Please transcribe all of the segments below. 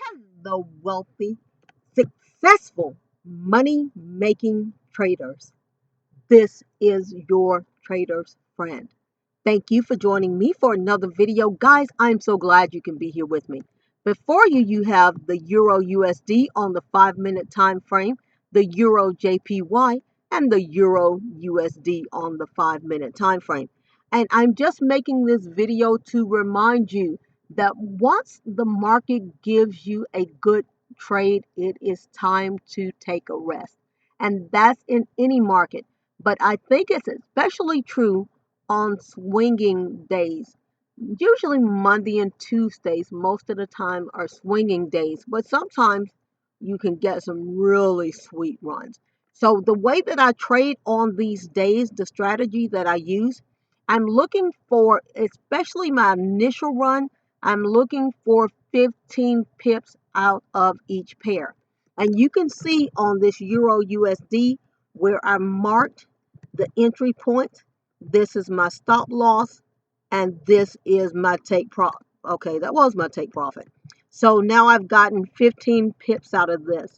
and the wealthy, successful money making traders. This is your trader's friend. Thank you for joining me for another video. Guys, I'm so glad you can be here with me. Before you, you have the Euro USD on the 5-minute time frame, the Euro JPY, and the Euro USD on the 5-minute time frame. And I'm just making this video to remind you that once the market gives you a good trade, it is time to take a rest. And that's in any market. But I think it's especially true on swinging days. Usually Monday and Tuesdays, most of the time, are swinging days, but sometimes you can get some really sweet runs. So, the way that I trade on these days, the strategy that I use, I'm looking for, especially my initial run, I'm looking for 15 pips out of each pair. And you can see on this Euro USD where I marked the entry point. This is my stop loss, and this is my take profit. Okay, that was my take profit. So now I've gotten 15 pips out of this.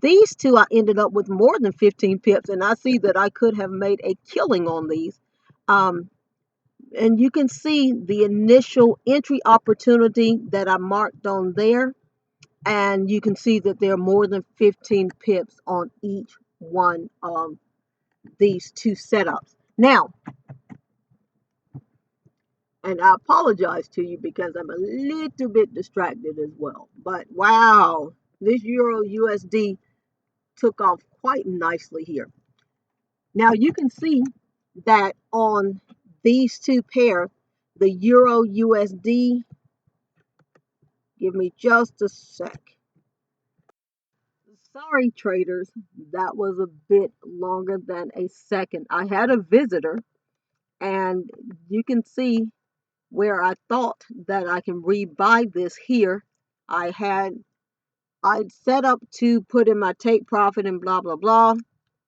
These two, I ended up with more than 15 pips, and I see that I could have made a killing on these. Um, and you can see the initial entry opportunity that I marked on there, and you can see that there are more than 15 pips on each one of these two setups. Now, and I apologize to you because I'm a little bit distracted as well. But wow, this Euro USD took off quite nicely here. Now you can see that on these two pair, the Euro USD, give me just a sec. Sorry, traders, that was a bit longer than a second. I had a visitor, and you can see where I thought that I can rebuy this here. I'd set up to put in my take profit and blah blah blah,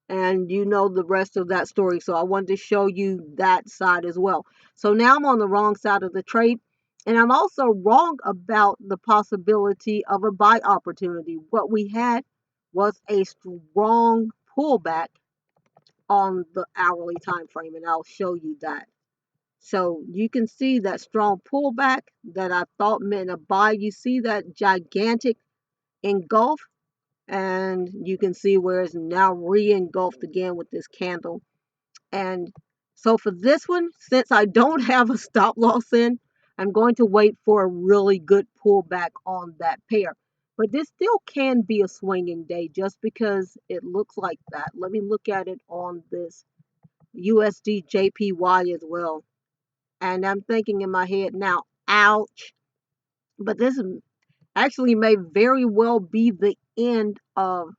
and you know the rest of that story. So I wanted to show you that side as well. So now I'm on the wrong side of the trade, and I'm also wrong about the possibility of a buy opportunity. What we had was a strong pullback on the hourly time frame, and I'll show you that. So you can see that strong pullback that I thought meant a buy. You see that gigantic engulf, and you can see where it's now re-engulfed again with this candle. And so for this one, since I don't have a stop loss in, I'm going to wait for a really good pullback on that pair. But this still can be a swinging day just because it looks like that. Let me look at it on this USD JPY as well. And I'm thinking in my head now, ouch. But this actually may very well be the end of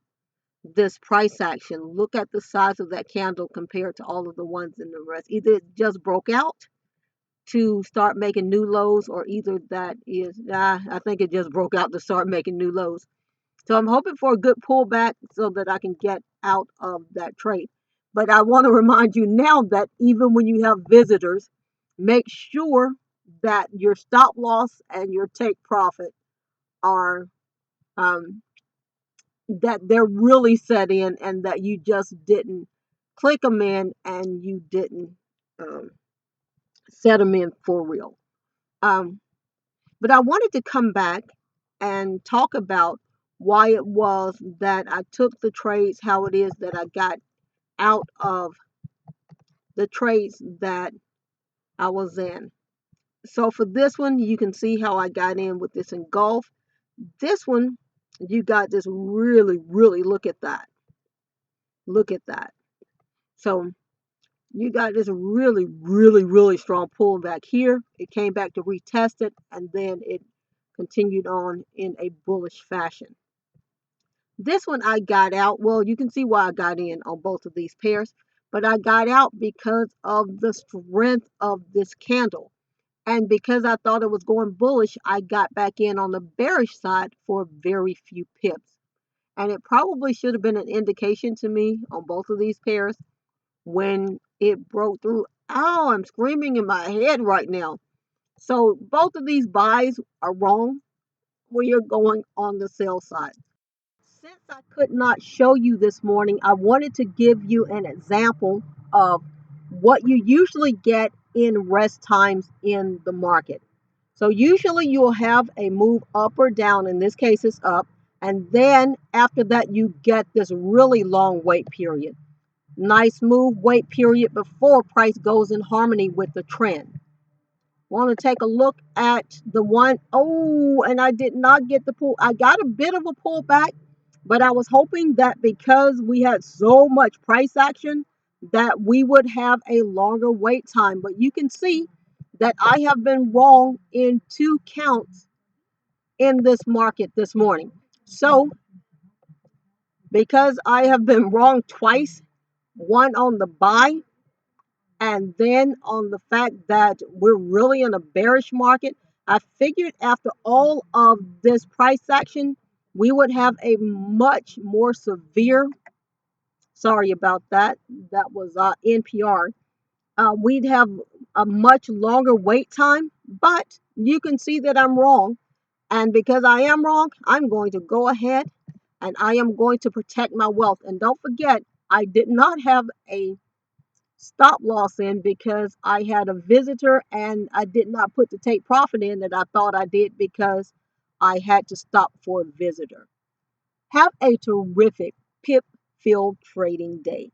this price action. Look at the size of that candle compared to all of the ones in the rest. Either it just broke out to start making new lows, or either that is, I think it just broke out to start making new lows. So I'm hoping for a good pullback so that I can get out of that trade. But I want to remind you now that even when you have visitors, make sure that your stop loss and your take profit are um, that they're really set in, and that you just didn't click them in and you didn't um, set them in for real. Um, but I wanted to come back and talk about why it was that I took the trades, how it is that I got out of the trades that I was in. So for this one, you can see how I got in with this engulf. This one, you got this really, really, look at that. Look at that. So you got this really, really, really strong pullback here. It came back to retest it, and then it continued on in a bullish fashion. This one I got out. Well, you can see why I got in on both of these pairs, but I got out because of the strength of this candle. And because I thought it was going bullish, I got back in on the bearish side for very few pips. And it probably should have been an indication to me on both of these pairs when it broke through. Oh, I'm screaming in my head right now. So both of these buys are wrong. we are going on the sell side. Since I could not show you this morning, I wanted to give you an example of what you usually get in rest times in the market. So usually you'll have a move up or down. In this case, it's up. And then after that, you get this really long wait period. Nice move, wait period before price goes in harmony with the trend. Want to take a look at the one, oh, and I did not get the pull. I got a bit of a pullback, but I was hoping that because we had so much price action that we would have a longer wait time. But you can see that I have been wrong in 2 counts in this market this morning. So because I have been wrong twice, one on the buy and then on the fact that we're really in a bearish market, I figured after all of this price action, we would have a much more severe, sorry about that, that was NPR. We'd have a much longer wait time, but you can see that I'm wrong. And because I am wrong, I'm going to go ahead and I am going to protect my wealth. And don't forget, I did not have a stop loss in because I had a visitor and I did not put the take profit in that I thought I did because I had to stop for a visitor. Have a terrific pip filled trading day.